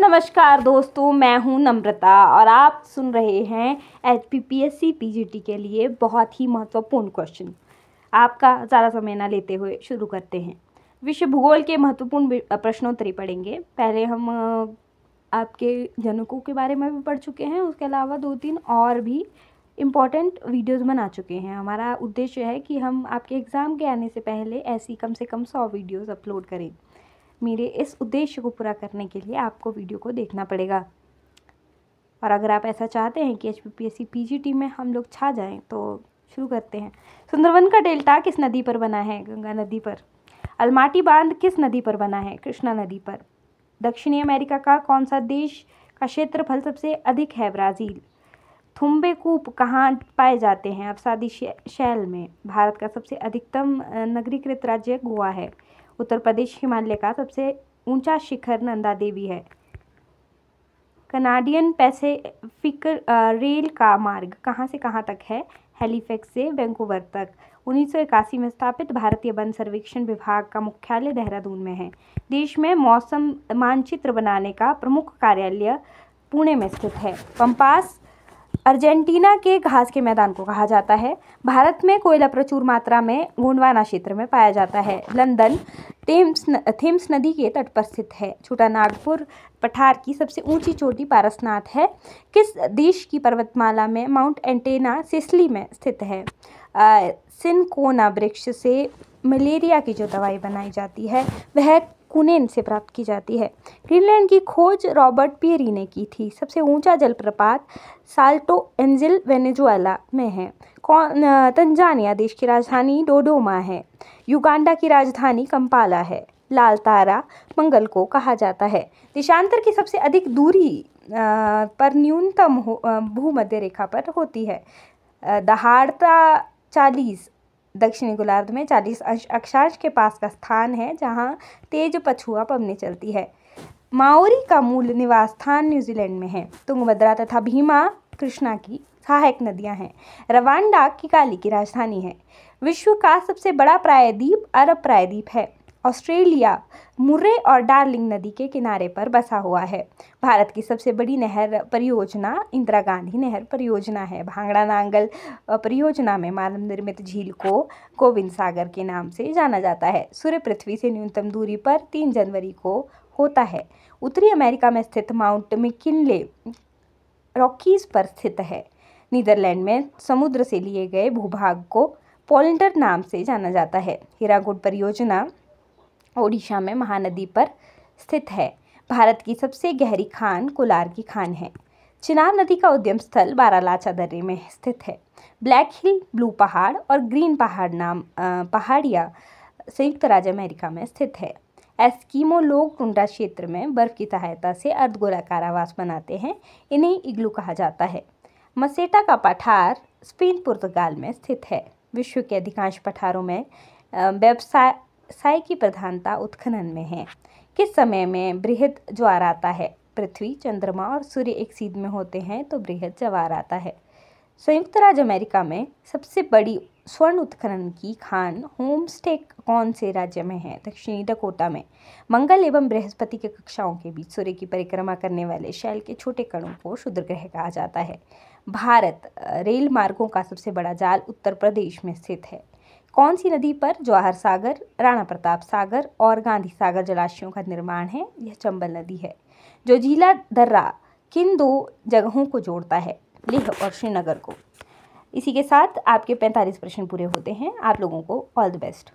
नमस्कार दोस्तों, मैं हूं नम्रता और आप सुन रहे हैं HPPSC PGT के लिए बहुत ही महत्वपूर्ण क्वेश्चन। आपका ज़्यादा समय ना लेते हुए शुरू करते हैं। विश्व भूगोल के महत्वपूर्ण प्रश्नोत्तरी पढ़ेंगे। पहले हम आपके जनकों के बारे में भी पढ़ चुके हैं, उसके अलावा 2-3 और भी इम्पॉर्टेंट वीडियोस बना चुके हैं। हमारा उद्देश्य है कि हम आपके एग्ज़ाम के आने से पहले ऐसी कम से कम 100 वीडियोस अपलोड करें। मेरे इस उद्देश्य को पूरा करने के लिए आपको वीडियो को देखना पड़ेगा। और अगर आप ऐसा चाहते हैं कि HPPSC PGT में हम लोग छा जाएं, तो शुरू करते हैं। सुंदरवन का डेल्टा किस नदी पर बना है? गंगा नदी पर। अलमाटी बांध किस नदी पर बना है? कृष्णा नदी पर। दक्षिणी अमेरिका का कौन सा देश का क्षेत्रफल सबसे अधिक है? ब्राज़ील। थुम्बेकूप कहाँ पाए जाते हैं? अवसादी शैल में। भारत का सबसे अधिकतम नगरीकृत राज्य गोवा है। उत्तर प्रदेश हिमालय का सबसे ऊंचा शिखर नंदा देवी है। कनाडियन पैसिफिक रेल का मार्ग कहाँ से कहाँ तक है? हैलीफैक्स से वैंकूवर तक। 1981 में स्थापित भारतीय वन सर्वेक्षण विभाग का मुख्यालय देहरादून में है। देश में मौसम मानचित्र बनाने का प्रमुख कार्यालय पुणे में स्थित है। पंपास अर्जेंटीना के घास के मैदान को कहा जाता है। भारत में कोयला प्रचुर मात्रा में गोंडवाना क्षेत्र में पाया जाता है। लंदन थेम्स नदी के तट पर स्थित है। छोटा नागपुर पठार की सबसे ऊंची चोटी पारसनाथ है। किस देश की पर्वतमाला में माउंट एंटेना सिसिली में स्थित है? सिनकोना वृक्ष से मलेरिया की जो दवाई बनाई जाती है वह कुनेन से प्राप्त की जाती है। ग्रीनलैंड की खोज रॉबर्ट पियरी ने की थी। सबसे ऊंचा जलप्रपात साल्टो एंजिल वेनेजुएला में है। तंजानिया देश की राजधानी डोडोमा है। युगांडा की राजधानी कंपाला है। लाल तारा मंगल को कहा जाता है। देशांतर की सबसे अधिक दूरी पर न्यूनतम भूमध्य रेखा पर होती है। दहाड़ता 40 दक्षिणी गोलार्ध में 40 अक्षांश के पास का स्थान है जहां तेज पछुआ पवनें चलती है। माओरी का मूल निवास स्थान न्यूजीलैंड में है। तुंगभद्रा तथा भीमा कृष्णा की सहायक नदियां हैं। रवांडा किगाली की राजधानी है। विश्व का सबसे बड़ा प्रायद्वीप अरब प्रायद्वीप है। ऑस्ट्रेलिया मुर्रे और डार्लिंग नदी के किनारे पर बसा हुआ है। भारत की सबसे बड़ी नहर परियोजना इंदिरा गांधी नहर परियोजना है। भांगड़ा नांगल परियोजना में मानव निर्मित झील को गोविंद सागर के नाम से जाना जाता है। सूर्य पृथ्वी से न्यूनतम दूरी पर 3 जनवरी को होता है। उत्तरी अमेरिका में स्थित माउंट मैकिनले रॉकीज पर स्थित है। नीदरलैंड में समुद्र से लिए गए भूभाग को पोल्डर नाम से जाना जाता है। हीराकुड परियोजना ओडिशा में महानदी पर स्थित है। भारत की सबसे गहरी खान कोलार की खान है। चिनाब नदी का उद्गम स्थल बारालाचा दर्रे में स्थित है। ब्लैक हिल, ब्लू पहाड़ और ग्रीन पहाड़ नाम पहाड़ियाँ संयुक्त राज्य अमेरिका में स्थित है। एस्किमो लोग टुंड्रा क्षेत्र में बर्फ की सहायता से अर्धगोलाकार आवास बनाते हैं। इन्हें इग्लू कहा जाता है। मसेटा का पठार स्पेन पुर्तगाल में स्थित है। विश्व के अधिकांश पठारों में व्यवसाय की प्रधानता उत्खनन में है। किस समय में बृहद ज्वार आता है? पृथ्वी, चंद्रमा और सूर्य एक सीध में होते हैं तो बृहद ज्वार आता है। संयुक्त राज्य अमेरिका में सबसे बड़ी स्वर्ण उत्खनन की खान होमस्टे कौन से राज्य में है? दक्षिणी डकोटा में। मंगल एवं बृहस्पति के कक्षाओं के बीच सूर्य की परिक्रमा करने वाले शैल के छोटे कणों को क्षुद्र ग्रह कहा जाता है। भारत रेल मार्गों का सबसे बड़ा जाल उत्तर प्रदेश में स्थित है। कौन सी नदी पर जवाहर सागर, राणा प्रताप सागर और गांधी सागर जलाशयों का निर्माण है? यह चंबल नदी है। जोजिला दर्रा किन 2 जगहों को जोड़ता है? लेह और श्रीनगर को। इसी के साथ आपके 45 प्रश्न पूरे होते हैं। आप लोगों को ऑल द बेस्ट।